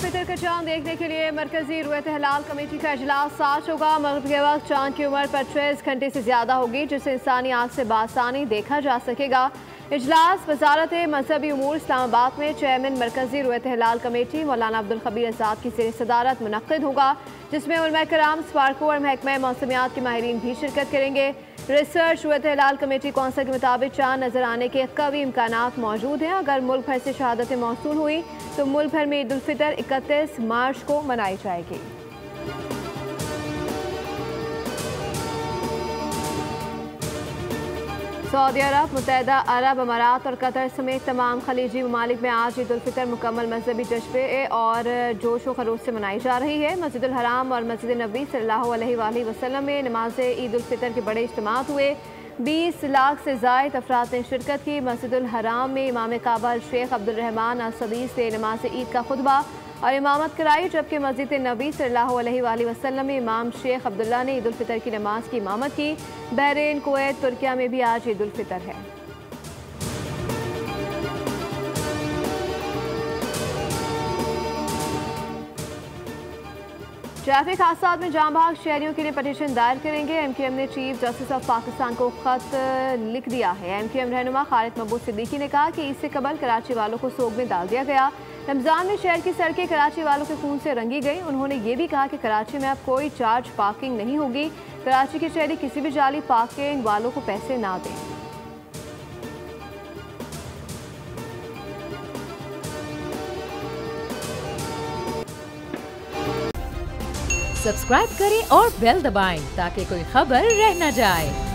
फितर का चांद देखने के लिए मरकजी रुयत हिलाल कमेटी का इजलास आज होगा। मगरिब के वक्त चांद की उम्र 25 घंटे से ज्यादा होगी, जिसे इंसानी आँख से बासानी देखा जा सकेगा। इजलास वजारत मजहबी उमूर इस्लामाबाद में चेयरमैन मरकजी रुयत हिलाल कमेटी मौलाना अब्दुल खबीर आज़ाद की ज़ेर सदारत मुनक्किद होगा, जिसमें उलमा कराम, स्पार्को और महकमा मौसमियात के माहिरीन भी शिरकत करेंगे। रिसर्च रुयत हिलाल कमेटी कौंसिल के मुताबिक चांद नजर आने के कवी इम्कानात मौजूद हैं। अगर मुल्क भर से शहादतें मौसूल हुई तो मुल्क भर में ईद उल फितर 31 मार्च को मनाई जाएगी। सऊदी अरब, मुत्तहिदा अरब अमारात और कतर समेत तमाम खलीजी ममालिक में आज ईद उल फितर मुकम्मल मजहबी जश्बे और जोश व खरोश से मनाई जा रही है। मस्जिदुल हराम और मस्जिद नबी सल्लल्लाहु अलैहि वसल्लम में नमाज ईद उल फितर के बड़े इज्तिमात हुए। 20 लाख से ज़ायद अफराद ने शिरकत की। मस्जिदुल हराम में इमाम काबा शेख अब्दुल रहमान अस-सदी से नमाज ईद का खुतबा और इमामत कराई, जबकि मस्जिद नबी सल्लल्लाहु अलैहि वसल्लम में इमाम शेख अब्दुल्ला ने ईद उल फितर की नमाज की इमामत की। बहरीन, कुवैत, तुर्किया में भी आज ईद उल फितर है। ट्रैफिक हादसात में जाम भाग शहरियों के लिए पटिशन दायर करेंगे। एमक्यूएम ने चीफ जस्टिस ऑफ पाकिस्तान को खत लिख दिया है। एमक्यूएम रहनुमा खालिद महबूब सिद्दीकी ने कहा कि इससे कबल कराची वालों को सोग में डाल दिया गया। रमजान में शहर की सड़कें कराची वालों के खून से रंगी गई। उन्होंने ये भी कहा कि कराची में अब कोई चार्ज पार्किंग नहीं होगी। कराची के शहरी किसी भी जाली पार्किंग वालों को पैसे ना दें। सब्सक्राइब करें और बेल दबाएं ताकि कोई खबर रह न जाए।